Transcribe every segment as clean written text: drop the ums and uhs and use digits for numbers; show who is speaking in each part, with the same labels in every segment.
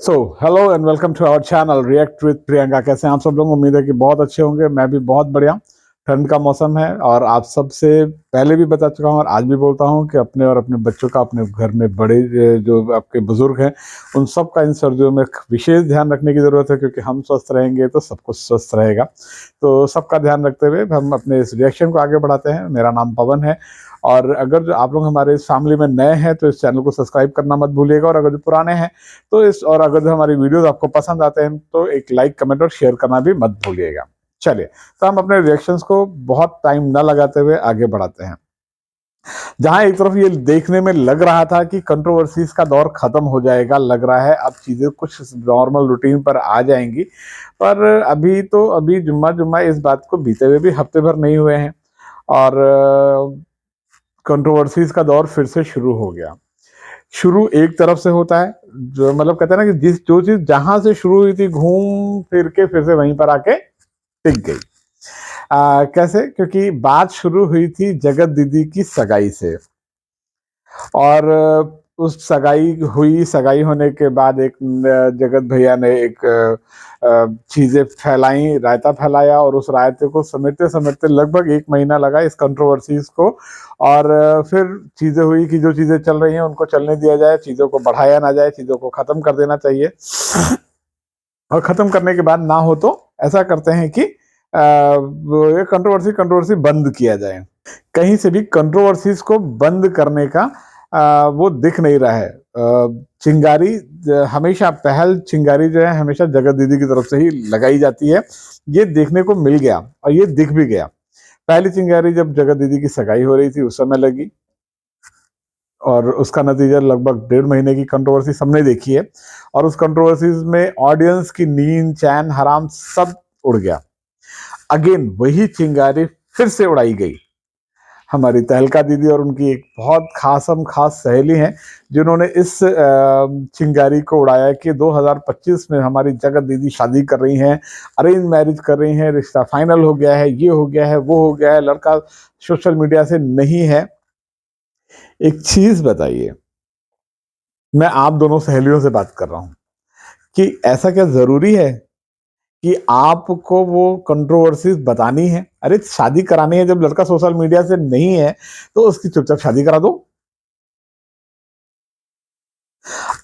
Speaker 1: So hello and welcome to our channel react with Priyanka. कैसे हैं आप सब लोग? उम्मीद है कि बहुत अच्छे होंगे। मैं भी बहुत बढ़िया। ठंड का मौसम है और आप सबसे पहले भी बता चुका हूँ और आज भी बोलता हूँ कि अपने और अपने बच्चों का, अपने घर में बड़े जो आपके बुजुर्ग हैं, उन सब का इन सर्दियों में विशेष ध्यान रखने की ज़रूरत है, क्योंकि हम स्वस्थ रहेंगे तो सब कुछ स्वस्थ रहेगा। तो सबका ध्यान रखते हुए हम अपने इस रिएक्शन को आगे बढ़ाते हैं। मेरा नाम पवन है और अगर जो आप लोग हमारे इस फैमिली में नए हैं तो इस चैनल को सब्सक्राइब करना मत भूलिएगा, और अगर जो पुराने हैं तो अगर जो हमारी वीडियोस आपको पसंद आते हैं तो एक लाइक, कमेंट और शेयर करना भी मत भूलिएगा। चलिए, तो हम अपने रिएक्शंस को बहुत टाइम न लगाते हुए आगे बढ़ाते हैं। जहां एक तरफ ये देखने में लग रहा था कि कंट्रोवर्सीज का दौर खत्म हो जाएगा, लग रहा है अब चीजें कुछ नॉर्मल रूटीन पर आ जाएंगी, पर अभी जुम्मा जुम्मा इस बात को बीते हुए भी हफ्ते भर नहीं हुए हैं और कंट्रोवर्सीज का दौर फिर से शुरू हो गया। शुरू एक तरफ से होता है, जो मतलब कहते हैं ना कि जो चीज जहां से शुरू हुई थी घूम फिर के फिर से वहीं पर आके टिक गई। कैसे? क्योंकि बात शुरू हुई थी जगत दीदी की सगाई से, और उस सगाई होने के बाद एक जगत भैया ने एक चीजें फैलाई, रायता फैलाया, और उस रायते को समेटते समेटते लगभग 1 महीना लगा इस कंट्रोवर्सीज को। और फिर चीजें हुई कि जो चीजें चल रही हैं उनको चलने दिया जाए, चीजों को बढ़ाया ना जाए, चीजों को खत्म कर देना चाहिए। और खत्म करने के बाद ना हो तो ऐसा करते हैं कि ये कंट्रोवर्सी बंद किया जाए। कहीं से भी कंट्रोवर्सीज को बंद करने का वो दिख नहीं रहा है। चिंगारी हमेशा पहल चिंगारी जो है हमेशा जगत दीदी की तरफ से ही लगाई जाती है। ये देखने को मिल गया और ये दिख भी गया। पहली चिंगारी जब जगत दीदी की सगाई हो रही थी उस समय लगी, और उसका नतीजा लगभग 1.5 महीने की कंट्रोवर्सी सबने देखी है। और उस कंट्रोवर्सीज में ऑडियंस की नींद, चैन, हराम सब उड़ गया। अगेन वही चिंगारी फिर से उड़ाई गई। हमारी तहलका दीदी और उनकी एक बहुत खास सहेली हैं जिन्होंने इस चिंगारी को उड़ाया कि 2025 में हमारी जगत दीदी शादी कर रही हैं, अरेंज मैरिज कर रही हैं, रिश्ता फाइनल हो गया है, ये हो गया है, वो हो गया है, लड़का सोशल मीडिया से नहीं है। एक चीज बताइए, मैं आप दोनों सहेलियों से बात कर रहा हूं कि ऐसा क्या जरूरी है कि आपको वो कंट्रोवर्सीज बतानी है? अरे शादी करानी है, जब लड़का सोशल मीडिया से नहीं है तो उसकी चुपचाप शादी करा दो।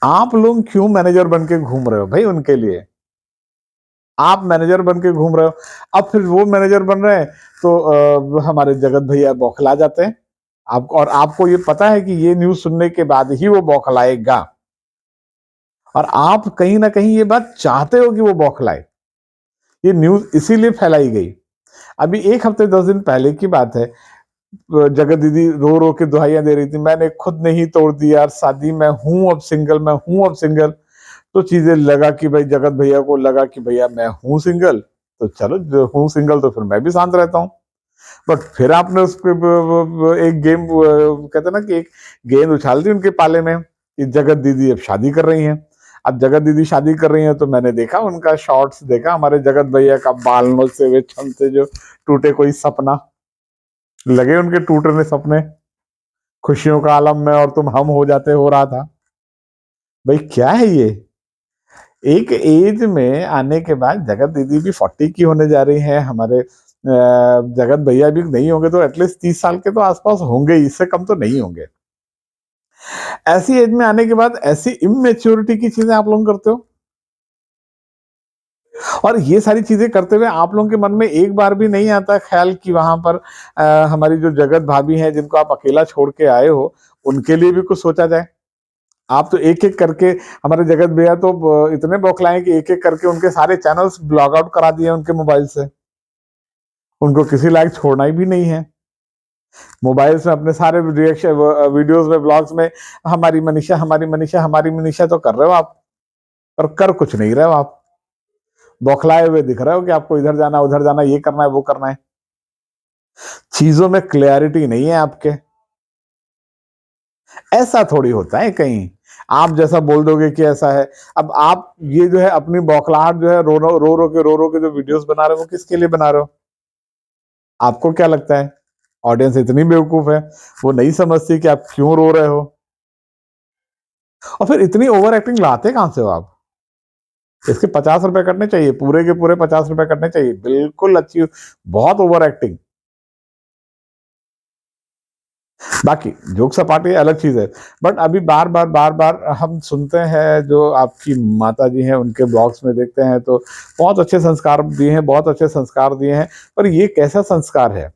Speaker 1: आप लोग क्यों मैनेजर बन के घूम रहे हो भाई उनके लिए? आप मैनेजर बन के घूम रहे हो। अब फिर वो मैनेजर बन रहे हैं तो हमारे जगत भैया बौखला जाते हैं। आपको, और आपको ये पता है कि ये न्यूज सुनने के बाद ही वो बौखलाएगा, और आप कहीं ना कहीं ये बात चाहते हो कि वो बौखलाए। ये न्यूज इसीलिए फैलाई गई। अभी 1 हफ्ते 10 दिन पहले की बात है, जगत दीदी रो रो के दुहाइयां दे रही थी, मैंने खुद नहीं तोड़ दी यार शादी, मैं हूं अब सिंगल, मैं हूं अब सिंगल। तो चीजें लगा कि भाई जगत भैया को लगा कि भैया मैं हूं सिंगल, तो चलो जो हूं सिंगल तो फिर मैं भी शांत रहता हूँ। बट फिर आपने उस पे एक गेम, कहते ना कि एक गेंद उछाल दी उनके पाले में कि जगत दीदी अब शादी कर रही हैं। अब जगत दीदी शादी कर रही हैं तो मैंने देखा उनका शॉर्ट्स देखा, हमारे जगत भैया का बाल नोचते हुए छन से जो टूटे कोई सपना, लगे उनके टूटने सपने, खुशियों का आलम में और तुम हम हो जाते हो रहा था। भाई क्या है ये? एक एज में आने के बाद जगत दीदी भी 40 की होने जा रही है, हमारे जगत भैया भी नहीं होंगे तो एटलीस्ट 30 साल के तो आसपास होंगे, इससे कम तो नहीं होंगे। ऐसी एज में आने के बाद ऐसी इमेच्योरिटी की चीजें आप लोग करते हो, और ये सारी चीजें करते हुए आप लोगों के मन में एक बार भी नहीं आता ख्याल कि वहां पर हमारी जो जगत भाभी हैं जिनको आप अकेला छोड़ के आए हो, उनके लिए भी कुछ सोचा जाए। आप तो एक एक करके, हमारे जगत भैया तो इतने बौखलाए कि एक एक करके उनके सारे चैनल्स ब्लॉग आउट करा दिए उनके मोबाइल से। उनको किसी लायक छोड़ना ही भी नहीं है। मोबाइल में अपने सारे रिएक्शन वीडियोस में, ब्लॉग्स में हमारी मनीषा, हमारी मनीषा, हमारी मनीषा तो कर रहे हो आप, पर कर कुछ नहीं रहे हो आप। बौखलाए हुए दिख रहे हो कि आपको इधर जाना, उधर जाना, ये करना है, वो करना है। चीजों में क्लैरिटी नहीं है आपके। ऐसा थोड़ी होता है कहीं आप जैसा बोल दोगे कि ऐसा है। अब आप ये जो है अपनी बौखलाहट जो है रो रो के जो वीडियोस बना रहे हो, वो किसके लिए बना रहे हो? आपको क्या लगता है ऑडियंस इतनी बेवकूफ है, वो नहीं समझती कि आप क्यों रो रहे हो? और फिर इतनी ओवर एक्टिंग लाते कहां से हो आप? इसके 50 रुपए कटने चाहिए, पूरे के पूरे 50 रुपए कटने चाहिए। बिल्कुल अच्छी, बहुत ओवर एक्टिंग। बाकी जोक सपाटी अलग चीज है, बट अभी बार बार हम सुनते हैं, जो आपकी माता जी हैं उनके ब्लॉग्स में देखते हैं, तो बहुत अच्छे संस्कार दिए हैं, बहुत अच्छे संस्कार दिए हैं। पर ये कैसा संस्कार है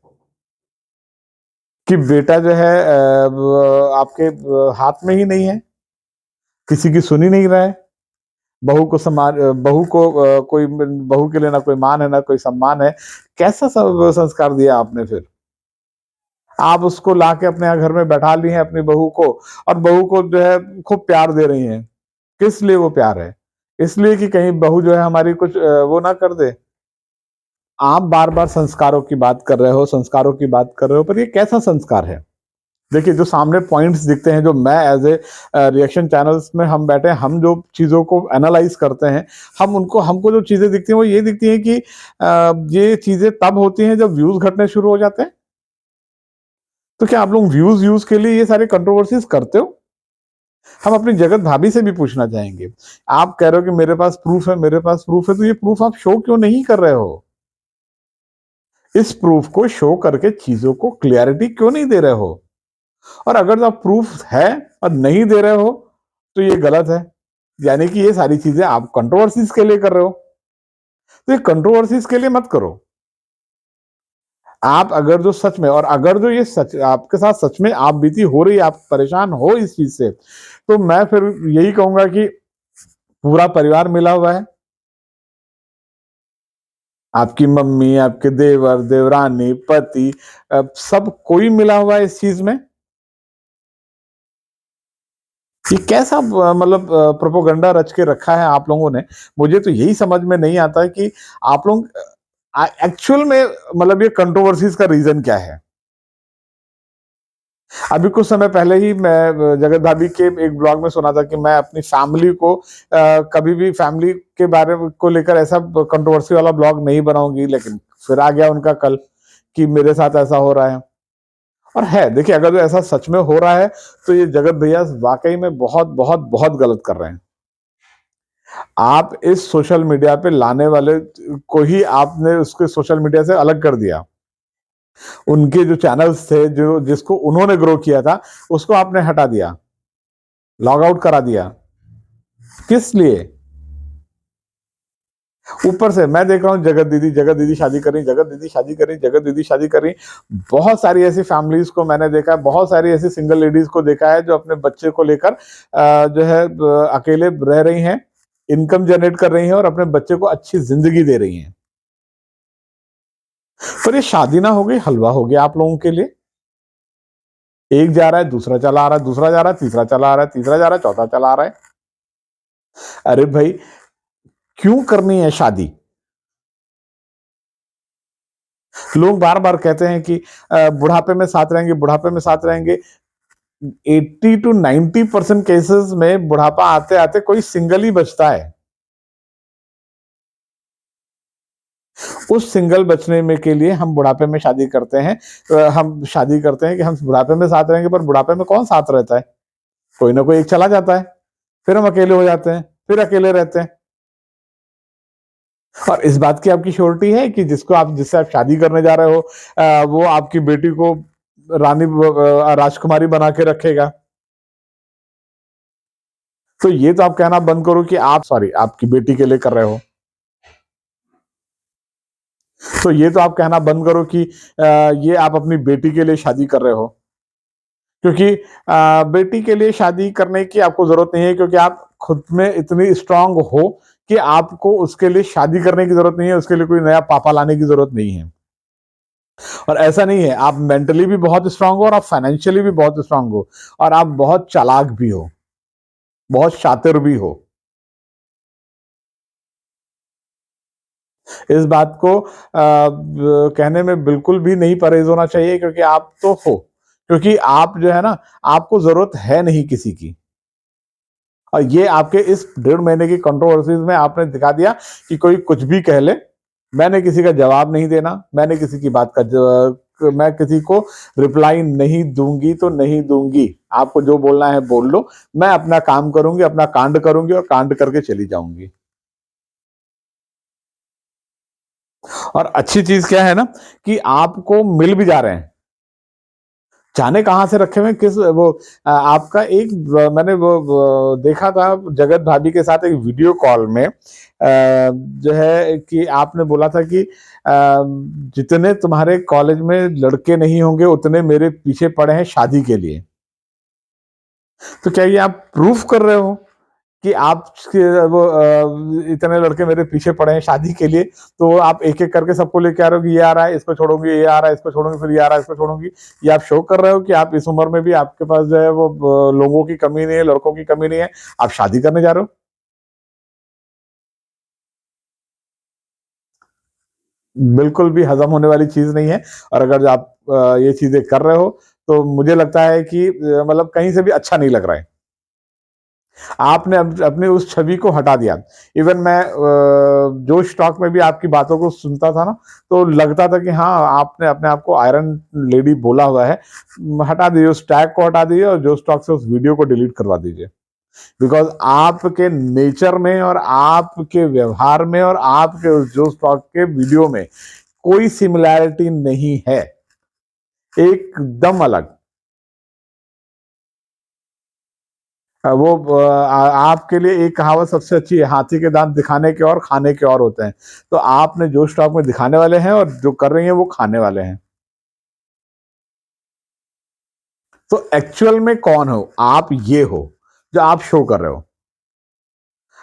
Speaker 1: कि बेटा जो है आपके हाथ में ही नहीं है, किसी की सुन ही नहीं रहा है, बहू को सम्मान, बहू को कोई, बहू के लिए ना कोई मान है ना कोई सम्मान है। कैसा संस्कार दिया आपने फिर? आप उसको लाके अपने यहाँ घर में बैठा ली हैं अपनी बहू को, और बहू को जो है खूब प्यार दे रही हैं। किस लिए वो प्यार है? इसलिए कि कहीं बहू जो है हमारी कुछ वो ना कर दे। आप बार बार संस्कारों की बात कर रहे हो, संस्कारों की बात कर रहे हो, पर ये कैसा संस्कार है? देखिए, जो सामने पॉइंट्स दिखते हैं, जो मैं एज ए रिएक्शन चैनल्स में हम बैठे हैं, हम जो चीज़ों को एनालाइज करते हैं, हम उनको, हमको जो चीज़ें दिखती हैं वो ये दिखती हैं कि ये चीज़ें तब होती हैं जब व्यूज़ घटने शुरू हो जाते हैं। तो क्या आप लोग व्यूज़ व्यूज़ के लिए ये सारे कंट्रोवर्सीज़ करते हो? हम अपनी जगत भाभी से भी पूछना चाहेंगे। आप कह रहे हो कि मेरे पास प्रूफ है, मेरे पास प्रूफ है, तो ये प्रूफ आप शो क्यों नहीं कर रहे हो? इस प्रूफ को शो करके चीज़ों को क्लैरिटी क्यों नहीं दे रहे हो? और अगर आप प्रूफ है और नहीं दे रहे हो, तो ये गलत है। यानी कि ये सारी चीज़ें आप कंट्रोवर्सीज़ के लिए कर रहे हो। तो ये कंट्रोवर्सीज़ के लिए मत करो। आप अगर जो सच में, और अगर जो ये सच आपके साथ सच में आप बीती हो रही है, आप परेशान हो इस चीज़ से, तो मैं फिर यही कहूँगा कि पूरा परिवार मिला हुआ है। आपकी मम्मी, आपके देवर, देवरानी, पति, सब कोई मिला हुआ है इस चीज़ में। ये कैसा मतलब प्रोपेगेंडा रच के रखा है आप लोगों ने? मुझे तो यही समझ में नहीं आता है कि आप लोग एक्चुअल में, मतलब ये कंट्रोवर्सीज़ का रीज़न क्या है? अभी कुछ समय पहले ही मैं जगत भाभी के एक ब्लॉग में सुना था कि मैं अपनी फैमिली को कभी भी फैमिली के बारे में को लेकर ऐसा कंट्रोवर्सी वाला ब्लॉग नहीं बनाऊंगी, लेकिन फिर आ गया उनका कल कि मेरे साथ ऐसा हो रहा है। और है, देखिए, अगर जो ऐसा सच में हो रहा है, तो ये जगत भैया वाकई में बहुत बहुत बहुत गलत कर रहे हैं। आप इस सोशल मीडिया पे लाने वाले को ही आपने उसके सोशल मीडिया से अलग कर दिया। उनके जो चैनल्स थे, जो जिसको उन्होंने ग्रो किया था, उसको आपने हटा दिया, लॉग आउट करा दिया। किस लिए? ऊपर से मैं देख रहा हूँ, जगत दीदी शादी कर रही, जगत दीदी शादी कर रही, जगत दीदी शादी कर रही। बहुत सारी ऐसी फैमिलीज को मैंने देखा है, बहुत सारी ऐसी सिंगल लेडीज को देखा है, जो अपने बच्चे को लेकर जो है अकेले रह रही हैं, इनकम जनरेट कर रही हैं, और अपने बच्चे को अच्छी जिंदगी दे रही हैं। पर ये शादी ना हो गई, हलवा हो गया आप लोगों के लिए। एक जा रहा है, दूसरा चला आ रहा है, दूसरा जा रहा है, तीसरा चला आ रहा है, तीसरा जा रहा है, चौथा चला आ रहा है। अरे भाई, क्यों करनी है शादी? लोग बार बार कहते हैं कि बुढ़ापे में साथ रहेंगे, बुढ़ापे में साथ रहेंगे। 80 to 90% केसेस में बुढ़ापा आते आते कोई सिंगल ही बचता है। उस सिंगल बचने में के लिए हम बुढ़ापे में शादी करते हैं। हम शादी करते हैं कि हम बुढ़ापे में साथ रहेंगे, पर बुढ़ापे में कौन साथ रहता है? कोई ना कोई एक चला जाता है, फिर हम अकेले हो जाते हैं, फिर अकेले रहते हैं। और इस बात की आपकी श्योरिटी है कि जिससे आप शादी करने जा रहे हो, वो आपकी बेटी को रानी, राजकुमारी बना के रखेगा? तो ये तो आप कहना बंद करो कि आप, सॉरी, आपकी बेटी के लिए कर रहे हो। तो ये तो आप कहना बंद करो कि ये आप अपनी बेटी के लिए शादी कर रहे हो। क्योंकि बेटी के लिए शादी करने की आपको जरूरत नहीं है, क्योंकि आप खुद में इतनी स्ट्रांग हो कि आपको उसके लिए शादी करने की जरूरत नहीं है, उसके लिए कोई नया पापा लाने की जरूरत नहीं है। और ऐसा नहीं है, आप मेंटली भी बहुत स्ट्रांग हो, और आप फाइनेंशियली भी बहुत स्ट्रांग हो, और आप बहुत चालाक भी हो, बहुत शातिर भी हो। इस बात को कहने में बिल्कुल भी नहीं परहेज होना चाहिए, क्योंकि आप तो हो, क्योंकि आप जो है ना, आपको जरूरत है नहीं किसी की। और ये आपके इस 1.5 महीने की कंट्रोवर्सीज में आपने दिखा दिया कि कोई कुछ भी कह ले, मैंने किसी का जवाब नहीं देना, मैंने किसी की बात का मैं किसी को रिप्लाई नहीं दूंगी तो नहीं दूंगी। आपको जो बोलना है बोल लो, मैं अपना काम करूंगी, अपना कांड करूंगी, और कांड करके चली जाऊंगी। और अच्छी चीज क्या है ना कि आपको मिल भी जा रहे हैं, जाने कहाँ से रखे हुए हैं, किस वो आपका एक मैंने वो देखा था जगत भाभी के साथ एक वीडियो कॉल में जो है कि आपने बोला था कि जितने तुम्हारे कॉलेज में लड़के नहीं होंगे उतने मेरे पीछे पड़े हैं शादी के लिए। तो क्या ये आप प्रूफ कर रहे हो कि आप वो इतने लड़के मेरे पीछे पड़े हैं शादी के लिए, तो आप एक एक करके सबको लेके आ रहे हो कि ये आ रहा है इसको छोड़ूंगी, ये आ रहा है इसको छोड़ूंगी, फिर ये आ रहा है इसको छोड़ूंगी। ये आप शो कर रहे हो कि आप इस उम्र में भी आपके पास जो है वो लोगों की कमी नहीं है, लड़कों की कमी नहीं है, आप शादी करने जा रहे हो। बिल्कुल भी हजम होने वाली चीज नहीं है। और अगर आप ये चीजें कर रहे हो तो मुझे लगता है कि मतलब कहीं से भी अच्छा नहीं लग रहा है। आपने अपनी उस छवि को हटा दिया। इवन मैं जोश टॉक में भी आपकी बातों को सुनता था ना, तो लगता था कि हाँ आपने अपने आप को आयरन लेडी बोला हुआ है। हटा दीजिए, उस टैग को हटा दीजिए और जोश टॉक से उस वीडियो को डिलीट करवा दीजिए। बिकॉज आपके नेचर में और आपके व्यवहार में और आपके उस जोश टॉक के वीडियो में कोई सिमिलैरिटी नहीं है, एकदम अलग। आपके लिए एक कहावत सबसे अच्छी है, हाथी के दांत दिखाने के और खाने के और होते हैं। तो आपने जो स्टॉक में दिखाने वाले हैं और जो कर रही हैं वो खाने वाले हैं। तो एक्चुअल में कौन हो आप? ये हो जो आप शो कर रहे हो।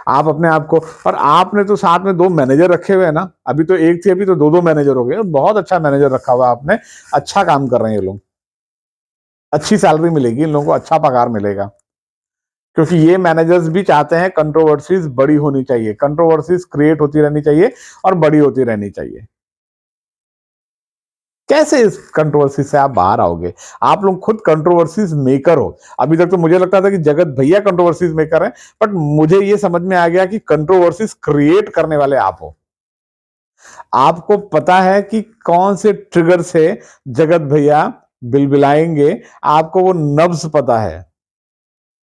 Speaker 1: आप अपने आप को, और आपने तो साथ में दो मैनेजर रखे हुए हैं ना, अभी तो एक थी, अभी तो दो दो मैनेजर हो गए। बहुत अच्छा मैनेजर रखा हुआ आपने, अच्छा काम कर रहे हैं ये लोग, अच्छी सैलरी मिलेगी इन लोगों को, अच्छा पगार मिलेगा। क्योंकि ये मैनेजर्स भी चाहते हैं कंट्रोवर्सीज बड़ी होनी चाहिए, कंट्रोवर्सीज क्रिएट होती रहनी चाहिए और बड़ी होती रहनी चाहिए। कैसे इस कंट्रोवर्सी से आप बाहर आओगे? आप लोग खुद कंट्रोवर्सीज मेकर हो। अभी तक तो मुझे लगता था कि जगत भैया कंट्रोवर्सीज मेकर हैं, बट मुझे ये समझ में आ गया कि कंट्रोवर्सीज क्रिएट करने वाले आप हो। आपको पता है कि कौन से ट्रिगर से जगत भैया बिलबिलाएंगे, आपको वो नब्ज पता है।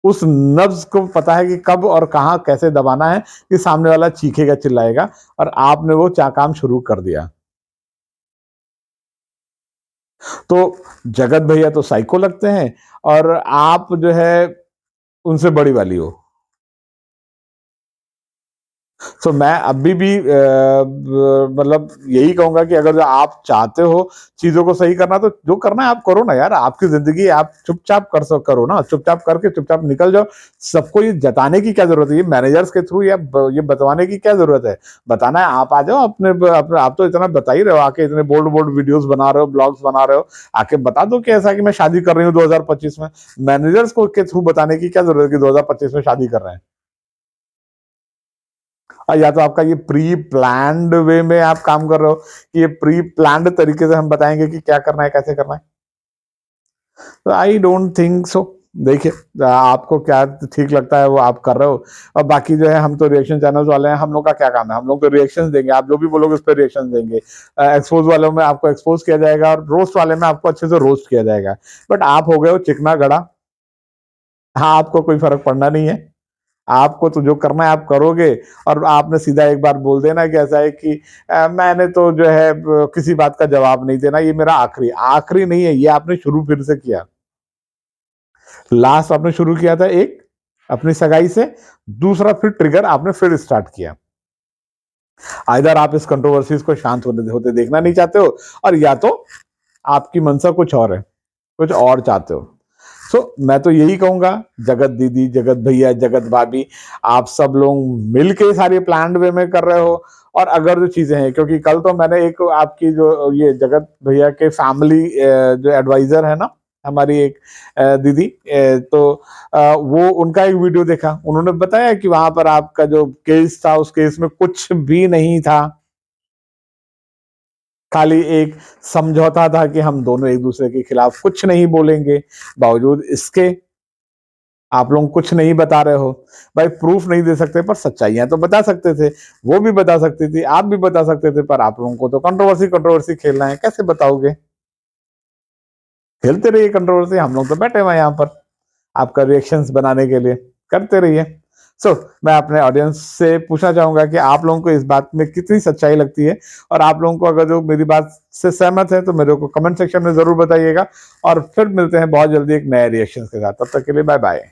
Speaker 1: उस नब्ज को पता है कि कब और कहां कैसे दबाना है कि सामने वाला चीखेगा चिल्लाएगा, और आपने वो काम शुरू कर दिया। तो जगत भैया तो साइको लगते हैं और आप जो है उनसे बड़ी वाली हो। तो मैं अभी भी मतलब यही कहूंगा कि अगर आप चाहते हो चीजों को सही करना, तो जो करना है आप करो ना यार। आपकी जिंदगी आप चुपचाप करो ना, चुपचाप करके चुपचाप निकल जाओ। सबको ये जताने की क्या जरूरत है? ये मैनेजर्स के थ्रू या ये बताने की क्या जरूरत है? बताना है आप आ जाओ अपने आप तो इतना बता ही रहे हो, आके इतने बोल्ड बोल्ड वीडियोस बना रहे हो, ब्लॉग्स बना रहे हो, आके बता दो कि ऐसा कि मैं शादी कर रही हूँ 2025 में। मैनेजर्स को के थ्रू बताने की क्या जरूरत है कि 2025 में शादी कर रहे हैं? या तो आपका ये प्री प्लान्ड वे में आप काम कर रहे हो कि ये प्री प्लान्ड तरीके से हम बताएंगे कि क्या करना है कैसे करना है। तो आई डोंट थिंक सो। देखिए, आपको क्या ठीक लगता है वो आप कर रहे हो। और बाकी जो है हम तो रिएक्शन चैनल्स वाले हैं, हम लोग का क्या काम है? हम लोग तो रिएक्शंस देंगे, आप जो भी बोलोगे उस पर रिएक्शन देंगे। एक्सपोज वालों में आपको एक्सपोज किया जाएगा और रोस्ट वाले में आपको अच्छे से रोस्ट किया जाएगा। बट आप हो गए हो चिकना गड़ा। हाँ, आपको कोई फर्क पड़ना नहीं है। आपको तो जो करना है आप करोगे। और आपने सीधा एक बार बोल देना कि ऐसा है कि मैंने तो जो है किसी बात का जवाब नहीं देना, ये मेरा आखिरी आखिरी नहीं है, ये आपने शुरू फिर से किया। लास्ट आपने शुरू किया था एक अपनी सगाई से, दूसरा फिर ट्रिगर आपने फिर स्टार्ट किया। आइदर आप इस कंट्रोवर्सीज को शांत होते देखना नहीं चाहते हो, और या तो आपकी मंशा कुछ और है, कुछ और चाहते हो। मैं तो यही कहूंगा, जगत दीदी, जगत भैया, जगत भाभी, आप सब लोग मिलके सारे प्लान वे में कर रहे हो। और अगर जो चीजें हैं, क्योंकि कल तो मैंने एक आपकी जो ये जगत भैया के फैमिली जो एडवाइजर है ना, हमारी एक दीदी, तो वो उनका एक वीडियो देखा। उन्होंने बताया कि वहां पर आपका जो केस था उस केस में कुछ भी नहीं था, खाली एक समझौता था कि हम दोनों एक दूसरे के खिलाफ कुछ नहीं बोलेंगे। बावजूद इसके आप लोग कुछ नहीं बता रहे हो। भाई प्रूफ नहीं दे सकते पर सच्चाइयां तो बता सकते थे, वो भी बता सकती थी, आप भी बता सकते थे, पर आप लोगों को तो कंट्रोवर्सी कंट्रोवर्सी खेलना है, कैसे बताओगे? खेलते रहिए कंट्रोवर्सी, हम लोग तो बैठे हुए हैं यहाँ पर आपका रिएक्शंस बनाने के लिए, करते रहिए। मैं अपने ऑडियंस से पूछना चाहूंगा कि आप लोगों को इस बात में कितनी सच्चाई लगती है, और आप लोगों को अगर जो मेरी बात से सहमत है तो मेरे को कमेंट सेक्शन में जरूर बताइएगा, और फिर मिलते हैं बहुत जल्दी एक नए रिएक्शन के साथ। तब तक के लिए बाय बाय।